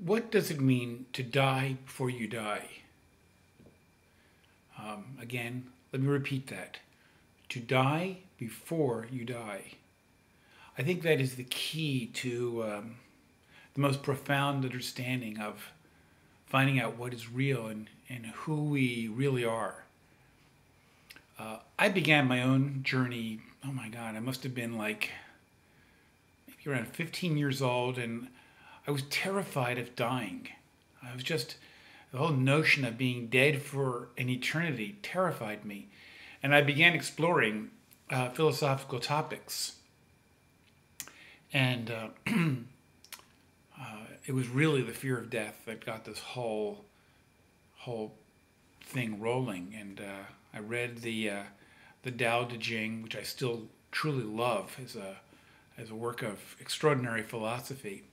What does it mean to die before you die? Again, let me repeat that. To die before you die. I think that is the key to the most profound understanding of finding out what is real and who we really are. I began my own journey, oh my God, I must have been like maybe around 15 years old, and I was terrified of dying. I was just, the whole notion of being dead for an eternity terrified me. And I began exploring philosophical topics. And it was really the fear of death that got this whole thing rolling. And I read the Tao Te Ching, which I still truly love as a work of extraordinary philosophy.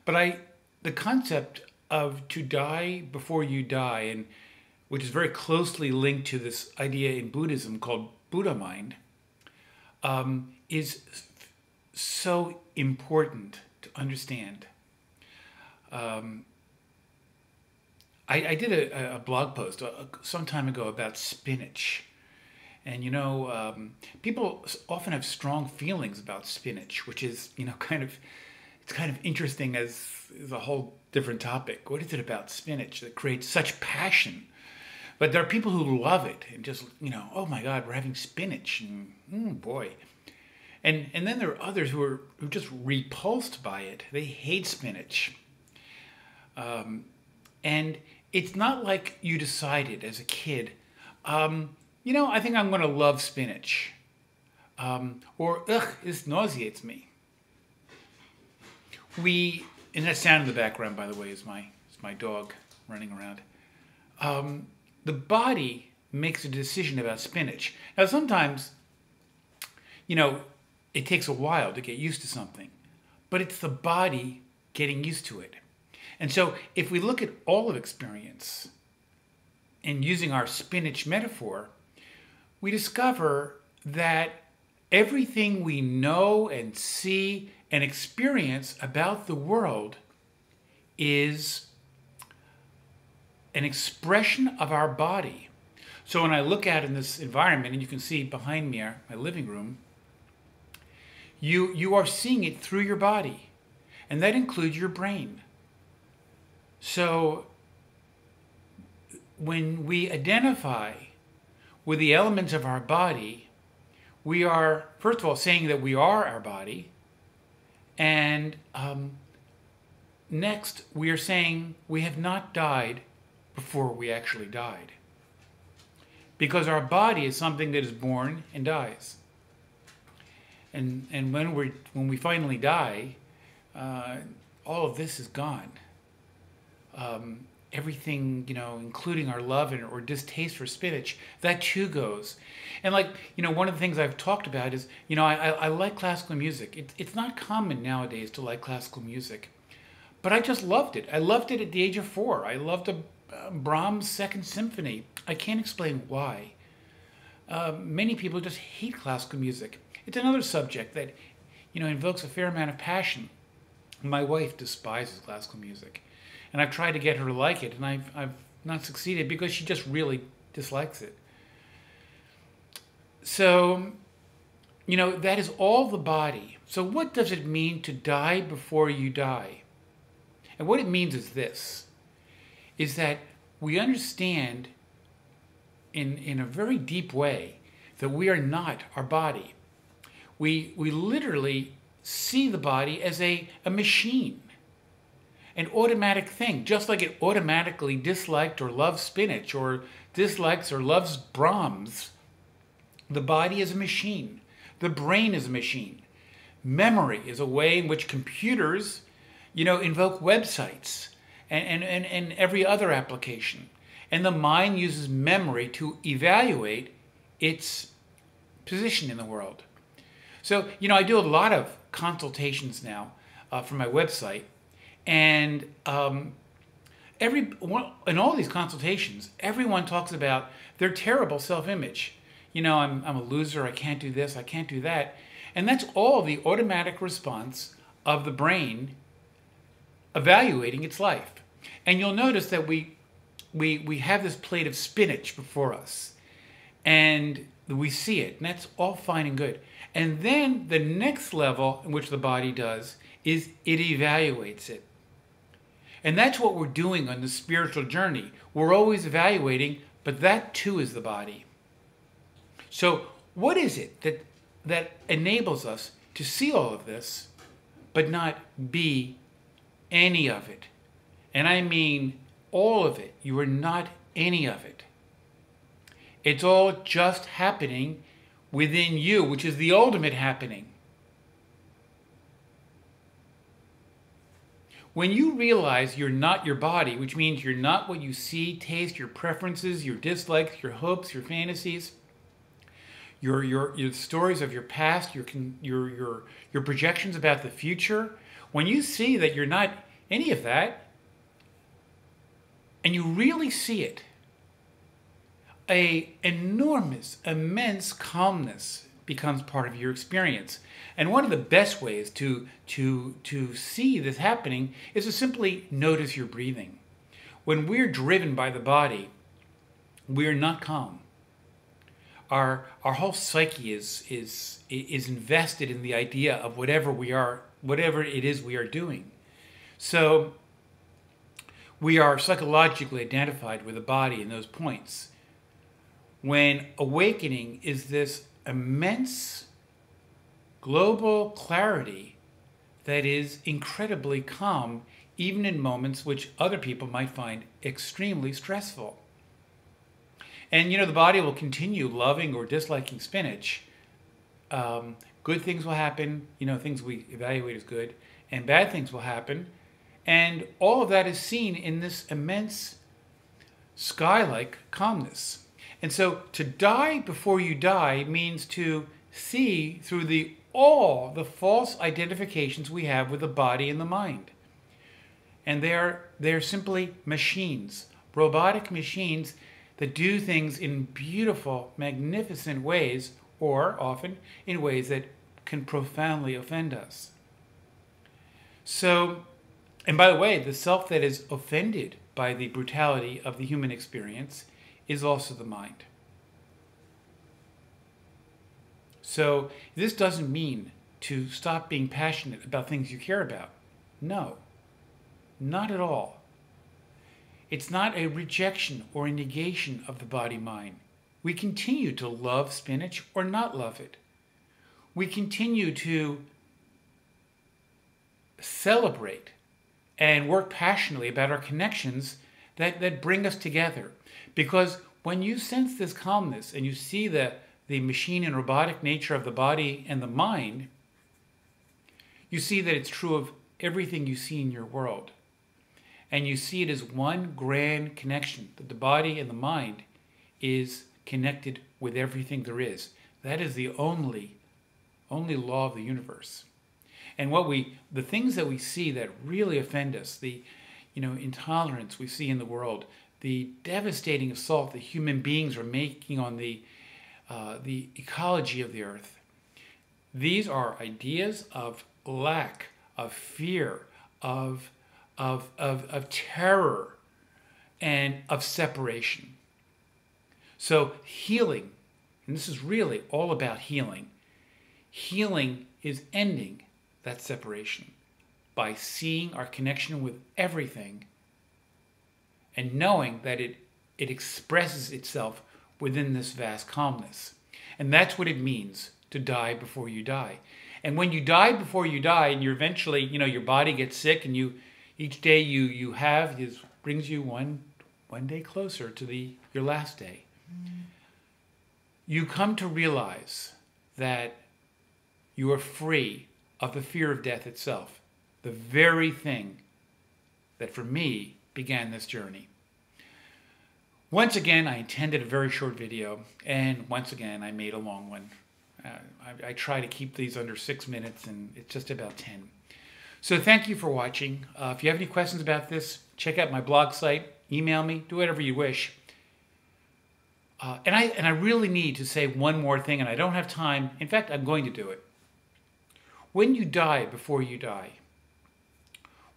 But the concept of to die before you die, and which is very closely linked to this idea in Buddhism called Buddha mind, is so important to understand. I did a blog post some time ago about spinach. And people often have strong feelings about spinach, which is, it's kind of interesting as a whole different topic. What is it about spinach that creates such passion? But there are people who love it and just, oh my God, we're having spinach, and boy. And then there are others who are just repulsed by it. They hate spinach. And it's not like you decided as a kid, I think I'm going to love spinach. Or, ugh, this nauseates me. And that sound in the background, by the way, is my dog running around. The body makes a decision about spinach. Now, sometimes, it takes a while to get used to something, but it's the body getting used to it. And so if we look at all of experience and using our spinach metaphor, we discover that everything we know and see and experience about the world is an expression of our body. So when I look out in this environment, and you can see behind me my living room, you are seeing it through your body, and that includes your brain. So when we identify with the elements of our body, we are, first of all, saying that we are our body. And next, we are saying we have not died before we actually died. Because our body is something that is born and dies. And when we finally die, all of this is gone. Everything, including our love or distaste for spinach, that too goes. And one of the things I've talked about is, I like classical music. It's not common nowadays to like classical music, but I just loved it. I loved it at the age of 4. I loved Brahms' Second Symphony. I can't explain why. Many people just hate classical music. It's another subject that, invokes a fair amount of passion. My wife despises classical music. And I've tried to get her to like it, and I've not succeeded because she just really dislikes it. So, that is all the body. So what does it mean to die before you die? And what it means is this, is that we understand in a very deep way that we are not our body. We literally see the body as a machine. An automatic thing, just like it automatically disliked or loves spinach or dislikes or loves Brahms. The body is a machine. The brain is a machine. Memory is a way in which computers, invoke websites and every other application. And the mind uses memory to evaluate its position in the world. So, I do a lot of consultations now for my website. And in all these consultations, everyone talks about their terrible self-image. I'm a loser, I can't do this, I can't do that. And that's all the automatic response of the brain evaluating its life. And you'll notice that we have this plate of spinach before us, and we see it, and that's all fine and good. And then the next level in which the body does is it evaluates it. And that's what we're doing on the spiritual journey. We're always evaluating, but that too is the body. So what is it that enables us to see all of this, but not be any of it? And I mean all of it. You are not any of it. It's all just happening within you, which is the ultimate happening. When you realize you're not your body, which means you're not what you see, taste, your preferences, your dislikes, your hopes, your fantasies, your stories of your past, your projections about the future, when you see that you're not any of that, and you really see it, an enormous, immense calmness becomes part of your experience. And one of the best ways to see this happening is to simply notice your breathing. When we're driven by the body, we're not calm. Our whole psyche is invested in the idea of whatever it is we are doing. So we are psychologically identified with the body in those points. When awakening is this immense global clarity that is incredibly calm, even in moments which other people might find extremely stressful. And the body will continue loving or disliking spinach. Good things will happen, things we evaluate as good, and bad things will happen. And all of that is seen in this immense sky-like calmness. And so to die before you die means to see through all the false identifications we have with the body and the mind. And they're simply machines, robotic machines that do things in beautiful, magnificent ways, or often in ways that can profoundly offend us. So, and by the way, the self that is offended by the brutality of the human experience is also the mind. So this doesn't mean to stop being passionate about things you care about. No, not at all. It's not a rejection or a negation of the body-mind. We continue to love spinach or not love it. We continue to celebrate and work passionately about our connections that bring us together. Because when you sense this calmness and you see the machine and robotic nature of the body and the mind, you see that it's true of everything you see in your world. And you see it as one grand connection, that the body and the mind is connected with everything there is. That is the only law of the universe. And the things that we see that really offend us, the intolerance we see in the world, the devastating assault that human beings are making on the ecology of the earth, these are ideas of lack, of fear, of terror, and of separation. So healing, and this is really all about healing. Healing is ending that separation by seeing our connection with everything and knowing that it expresses itself within this vast calmness. And that's what it means to die before you die. And when you die before you die, and you're eventually, your body gets sick, and each day you have brings you one day closer to your last day. You come to realize that you are free of the fear of death itself, the very thing that for me began this journey. Once again, I intended a very short video, and once again, I made a long one. I try to keep these under 6 minutes, and it's just about 10. So thank you for watching. If you have any questions about this, check out my blog site, email me, do whatever you wish. And I really need to say one more thing, and I don't have time. In fact, I'm going to do it. When you die before you die,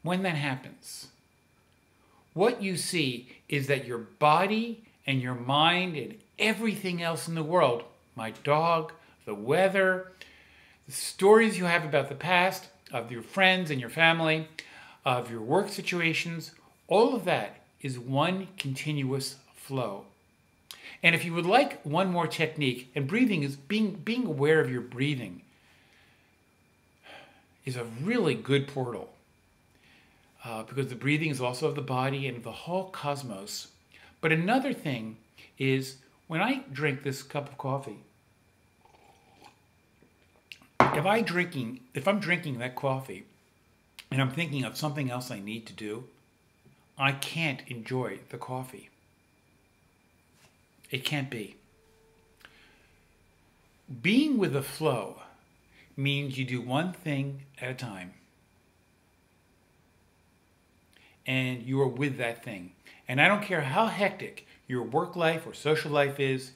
when that happens, what you see is that your body and your mind and everything else in the world, my dog, the weather, the stories you have about the past, of your friends and your family, of your work situations, all of that is one continuous flow. And if you would like one more technique, and breathing is being aware of your breathing is a really good portal. Because the breathing is also of the body and of the whole cosmos. But another thing is when I drink this cup of coffee, if I'm drinking that coffee and I'm thinking of something else I need to do, I can't enjoy the coffee. It can't be. Being with the flow means you do one thing at a time. And you are with that thing. And I don't care how hectic your work life or social life is,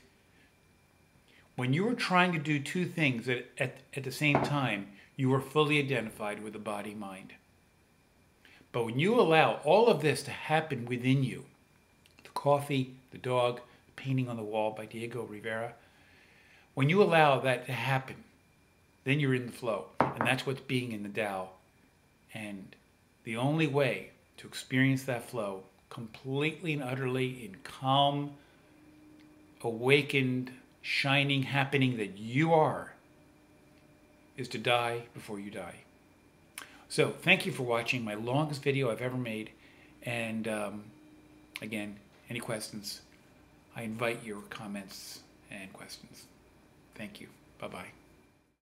when you are trying to do two things at the same time, you are fully identified with the body-mind. But when you allow all of this to happen within you, the coffee, the dog, the painting on the wall by Diego Rivera, when you allow that to happen, then you're in the flow. And that's what's being in the Tao. And the only way to experience that flow completely and utterly in calm, awakened, shining happening that you are, is to die before you die. So thank you for watching my longest video I've ever made. And again, any questions, I invite your comments and questions. Thank you. Bye-bye.